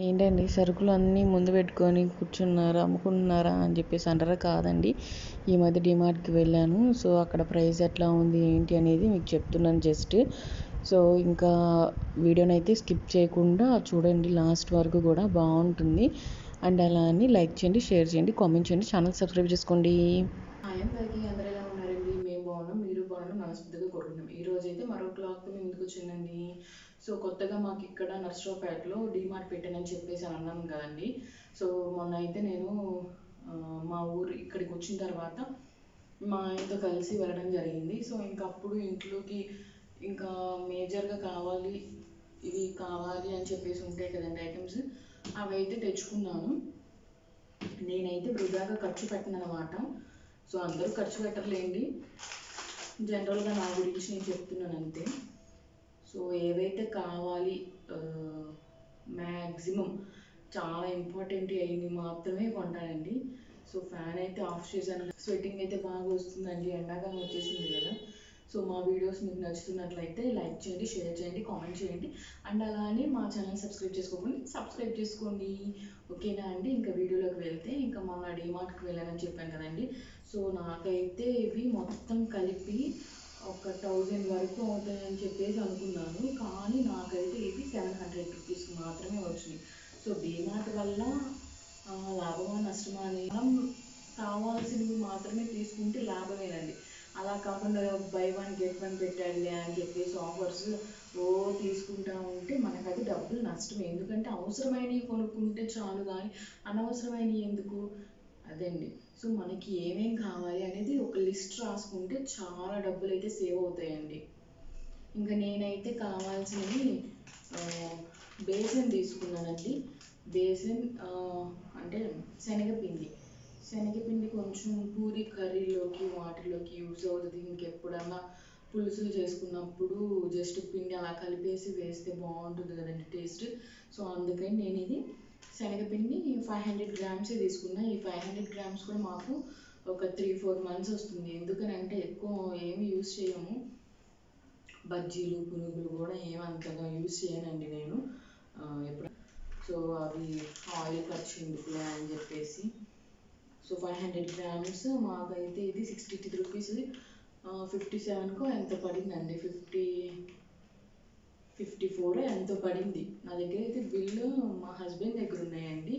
ఏంటండి సరుకులు అన్నీ ముందు పెట్టుకొని కూర్చున్నారా, అమ్ముకుంటున్నారా అని చెప్పేసి అంటారా? కాదండి, ఈ మధ్య డిమార్ట్కి వెళ్ళాను. సో అక్కడ ప్రైస్ ఎట్లా ఉంది ఏంటి అనేది మీకు చెప్తున్నాను జస్ట్. సో ఇంకా వీడియోని అయితే స్కిప్ చేయకుండా చూడండి లాస్ట్ వరకు, కూడా బాగుంటుంది. అండ్ అలా అని లైక్ చేయండి, షేర్ చేయండి, కామెంట్ చేయండి, ఛానల్ సబ్స్క్రైబ్ చేసుకోండి. హాయ్ అందరికీ, అందరూ ఎలా ఉన్నారండి? మేము బాగున్నాం, మీరు బాగున్నాం, మనస్ఫూర్తిగా కోరుకుంటున్నాం. ఈ రోజు అయితే మరో క్లాక్తో మేము ముందుకు వచ్చిందండి. సో కొత్తగా మాకు ఇక్కడ నర్సరావుపేటలో డీమార్ట్ పెట్టానని చెప్పేసి అని అన్నాను కదండి. సో మొన్న అయితే నేను మా ఊరు ఇక్కడికి వచ్చిన తర్వాత మా ఆయనతో కలిసి వెళ్ళడం జరిగింది. సో ఇంకా అప్పుడు ఇంట్లోకి ఇంకా మేజర్గా కావాలి, ఇవి కావాలి అని చెప్పేసి ఉంటాయి కదండి ఐటమ్స్, అవి అయితే తెచ్చుకున్నాను. నేనైతే వృధాగా ఖర్చు పెట్టను అనమాట. సో అందరూ ఖర్చు పెట్టర్లేండి, జనరల్గా నా గురించి నేను చెప్తున్నాను అంతే. సో ఏవైతే కావాలి, మ్యాక్సిమం చాలా ఇంపార్టెంట్ అయింది మాత్రమే కొంటానండి. సో ఫ్యాన్ అయితే ఆఫ్ చేశాను, స్వెట్టింగ్ అయితే బాగా వస్తుందండి, ఎండాకాలం వచ్చేసింది కదా. సో మా వీడియోస్ మీకు నచ్చుతున్నట్లయితే లైక్ చేయండి, షేర్ చేయండి, కామెంట్ చేయండి. అండ్ అలానే మా ఛానల్ సబ్స్క్రైబ్ చేసుకోండి, సబ్స్క్రైబ్ చేసుకోండి. ఓకేనా అండి? ఇంకా వీడియోలోకి వెళ్తే, ఇంకా మొన్న డీమార్ట్కి వెళ్ళానని చెప్పాను కదండి. సో నాకైతే ఇవి మొత్తం కలిపి ఒక 1000 వరకు అవుతాయని చెప్పేసి అనుకున్నాను, కానీ నాకైతే ఇవి 700 రూపీస్ మాత్రమే వచ్చినాయి. సో డీమార్ట్ వల్ల లాభమా నష్టమా అని మనం కావాల్సినవి మాత్రమే తీసుకుంటే లాభమేనండి. అలా కాకుండా బై వన్ గెట్ వన్ పెట్టాడులే అని చెప్పేసి ఆఫర్స్ ఓ తీసుకుంటా ఉంటే మనకది డబ్బులు నష్టమే. ఎందుకంటే అవసరమైనవి కొనుక్కుంటే చాలు, కానీ అనవసరమైనవి ఎందుకు? అదండి. సో మనకి ఏమేం కావాలి అనేది ఒక లిస్ట్ రాసుకుంటే చాలా డబ్బులు అయితే సేవ్ అవుతాయండి. ఇంకా నేనైతే కావాల్సినవి బేసన్ తీసుకున్నానండి. బేసన్ అంటే శనగపిండి. శనగపిండి కొంచెం పూరి కర్రీలోకి వాటిలోకి యూజ్ అవుతుంది. ఇంకెప్పుడన్నా పులుసులు చేసుకున్నప్పుడు జస్ట్ పిండి అలా కలిపేసి వేస్తే బాగుంటుంది కదండి టేస్ట్. సో అందుకని నేను ఇది శనగపిండి 500 గ్రామ్సే తీసుకున్నా. ఈ 500 గ్రామ్స్ కూడా మాకు ఒక 3-4 మంత్స్ వస్తుంది. ఎందుకనంటే ఎక్కువ ఏమి యూజ్ చేయము, బజ్జీలు పునుగులు కూడా ఏమంతగా యూజ్ చేయనండి నేను ఎప్పుడు. సో అవి ఆయిల్ ఖర్చు ఎందుకులే అని చెప్పేసి. సో 500 గ్రామ్స్ మాకైతే ఇది 63 రూపీస్, 57కో ఎంత పడిందండి, 54 ఎంతో పడింది. నా దగ్గర అయితే బిల్లు మా హస్బెండ్ దగ్గర ఉన్నాయండి.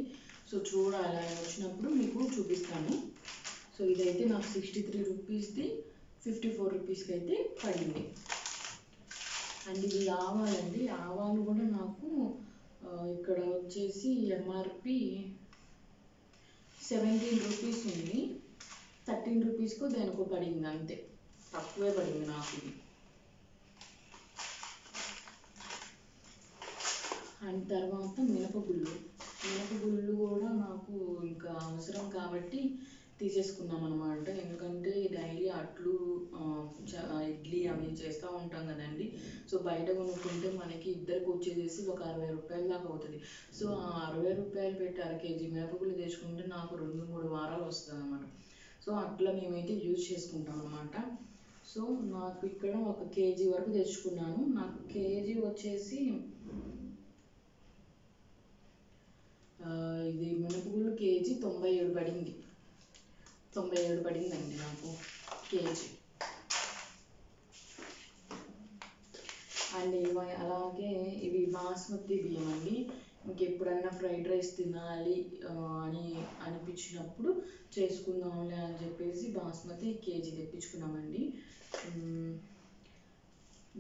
సో చూడాలి, ఆయన వచ్చినప్పుడు మీకు చూపిస్తాను. సో ఇదైతే నాకు 63 రూపీస్ది 54 రూపీస్కి అయితే పడింది. అండ్ ఇది ఆవాలండి, ఆవాలు కూడా నాకు ఇక్కడ వచ్చేసి ఎంఆర్పి 17 రూపీస్ ఉంది, 13 రూపీస్కో దేనికో పడింది, అంతే, తక్కువే పడింది నాకు ఇది. అండ్ తర్వాత మినపగుళ్ళు. మినపగుళ్ళు కూడా నాకు ఇంకా అవసరం కాబట్టి తీసేసుకున్నాం అనమాట. ఎందుకంటే డైలీ అట్లు ఇడ్లీ అవి చేస్తూ ఉంటాం కదండి. సో బయట కొనుక్కుంటే మనకి ఇద్దరికి వచ్చేసేసి ఒక 60 రూపాయల దాకా అవుతుంది. సో ఆ 60 రూపాయలు పెట్టి 1/2 కేజీ మినపగుళ్ళు తెచ్చుకుంటే నాకు 2-3 వారాలు వస్తుంది అనమాట. సో అట్లా మేమైతే యూజ్ చేసుకుంటాం అనమాట. సో నాకు ఇక్కడ 1 కేజీ వరకు తెచ్చుకున్నాను. నాకు కేజీ వచ్చేసి ఇది మినపగుళ్ళు కేజీ 97 పడింది, 97 పడిందండి నాకు కేజీ. అండ్ అలాగే ఇవి బాస్మతి బియ్యం అండి. ఇంకెప్పుడన్నా ఫ్రైడ్ రైస్ తినాలి అని అనిపించినప్పుడు చేసుకుందాంలే అని చెప్పేసి బాస్మతి కేజీ తెప్పించుకున్నామండి.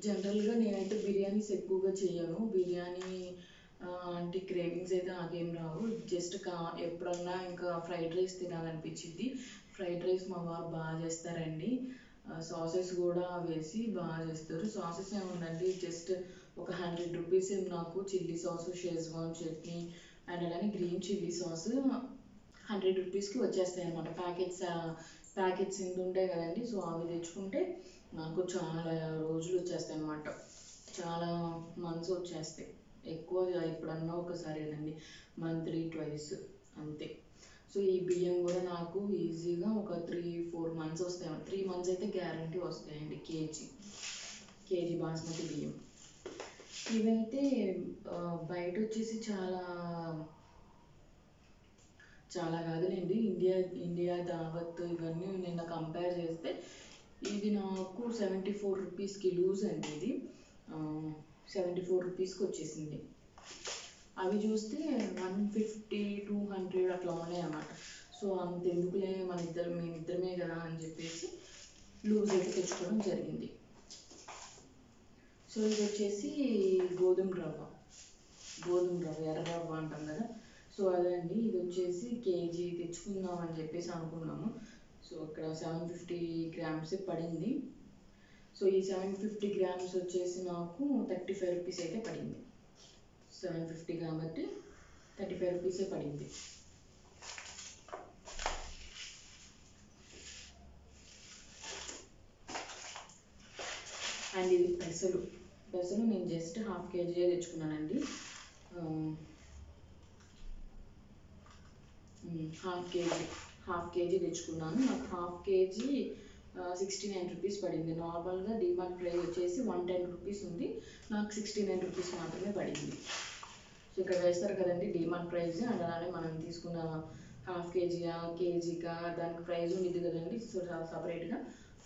జనరల్గా నేనైతే బిర్యానీస్ ఎక్కువగా చేయను. బిర్యానీ అంటే క్రేవింగ్స్ అయితే నాకేం రావు. జస్ట్ ఎప్పుడన్నా ఇంకా ఫ్రైడ్ రైస్ తినాలనిపించింది. ఫ్రైడ్ రైస్ మా వారు బాగా చేస్తారండి, సాసెస్ కూడా వేసి బాగా చేస్తారు. సాసెస్ ఏముందండి, జస్ట్ ఒక 100 రూపీస్ నాకు chilli sauce, schezwan chutney and అలానే గ్రీన్ చిల్లీ సాస్ 100 రూపీస్కి వచ్చేస్తాయి అనమాట. ప్యాకెట్స్ ఇంత ఉంటాయి కదండి. సో అవి తెచ్చుకుంటే నాకు చాలా రోజులు వచ్చేస్తాయి అనమాట, చాలా మంత్స్ వచ్చేస్తాయి. ఎక్కువ ఎప్పుడన్నా ఒకసారి కదండి, మంత్లీ ట్వైస్ అంతే. సో ఈ బియ్యం కూడా నాకు ఈజీగా ఒక 3-4 మంత్స్ వస్తాయి, 3 మంత్స్ అయితే గ్యారంటీ వస్తాయండి కేజీ బాస్మతి బియ్యం. ఇవైతే బయట వచ్చేసి చాలా చాలా కాదులేండి, ఇండియా దావత్ ఇవన్నీ నిన్న కంపేర్ చేస్తే ఇది నాకు 74 రూపీస్కి లూజ్ అండి. ఇది 74 రూపీస్కి వచ్చేసింది. అవి చూస్తే 150 200 అట్లా ఉన్నాయి అన్నమాట. సో అంత ఎందుకులే, మేమిద్దరమే కదా అని చెప్పేసి లూజ్ అయితే తెచ్చుకోవడం జరిగింది. సో ఇది వచ్చేసి గోధుమ రవ్వ ఎర్ర రవ్వ అంటాం కదా, సో అదే అండి. ఇది వచ్చేసి కేజీ తెచ్చుకుందాం అని చెప్పేసి అనుకున్నాము. సో ఇక్కడ 750 గ్రామ్స్ పడింది. సో ఈ 750 గ్రామ్స్ వచ్చేసి నాకు 35 రూపీస్ అయితే పడింది. 750 కాబట్టి 35 రూపీసే పడింది. అండ్ ఇది పెసలు నేను జస్ట్ హాఫ్ కేజీ తెచ్చుకున్నానండి. హాఫ్ కేజీ తెచ్చుకున్నాను. నాకు హాఫ్ కేజీ 69 రూపీస్ పడింది. నార్మల్గా డిమార్ట్ ప్రైస్ వచ్చేసి 110 రూపీస్ ఉంది, నాకు 69 రూపీస్ మాత్రమే పడింది. సో ఇక్కడ వేస్తారు కదండి డిమార్ట్ ప్రైస్, అండ్ అలానే మనం తీసుకున్న హాఫ్ కేజీకా దానికి ప్రైస్ ఉంది కదండి. సో సపరేట్గా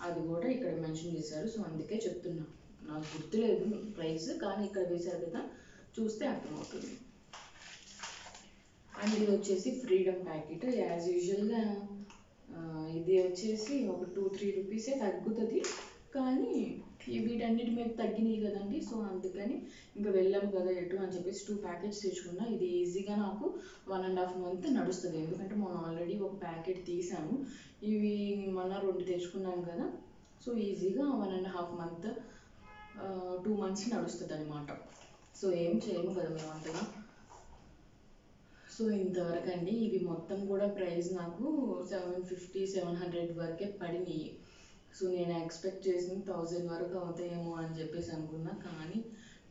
అది కూడా ఇక్కడ మెన్షన్ చేశారు. సో అందుకే చెప్తున్నా, నాకు గుర్తులేదు ప్రైస్, కానీ ఇక్కడ వేశారు కదా, చూస్తే అర్థమవుతుంది. అండ్ ఇది వచ్చేసి ఫ్రీడమ్ ప్యాకెట్. యాజ్ యూజువల్గా ఇది వచ్చేసి ఒక 2-3 రూపీసే తగ్గుతుంది, కానీ వీటన్నిటి మీద తగ్గినాయి కదండి. సో అందుకని ఇంకా వెళ్ళాము కదా ఎటు అని చెప్పేసి 2 ప్యాకెట్స్ తెచ్చుకున్నా. ఇది ఈజీగా నాకు 1.5 మంత్ నడుస్తుంది, ఎందుకంటే మనం ఆల్రెడీ ఒక ప్యాకెట్ తీసాము. ఇవి మొన్న 2 తెచ్చుకున్నాం కదా, సో ఈజీగా 1.5 మంత్ 2 మంత్స్ నడుస్తుంది అనమాట. సో ఏం చేయము కదా మేము అంతగా. సో ఇంతవరకు అండి. ఇవి మొత్తం కూడా ప్రైస్ నాకు 750-700 వరకే పడినాయి. సో నేను ఎక్స్పెక్ట్ చేసిన 1000 వరకు అవుతాయేమో అని చెప్పేసి అనుకున్నా, కానీ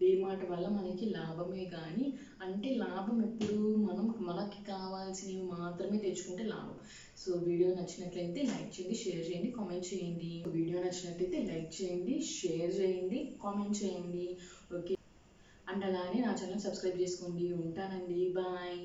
డిమార్ట్ వల్ల మనకి లాభమే. కానీ అంటే లాభం ఎప్పుడు మనకి కావాల్సినవి మాత్రమే తెచ్చుకుంటే లాభం. సో వీడియో నచ్చినట్లయితే లైక్ చేయండి, షేర్ చేయండి, కామెంట్ చేయండి. వీడియో నచ్చినట్లయితే లైక్ చేయండి, షేర్ చేయండి, కామెంట్ చేయండి. ఓకే, అండ్ అలానే నా ఛానల్ సబ్స్క్రైబ్ చేసుకోండి. ఉంటానండి, బాయ్.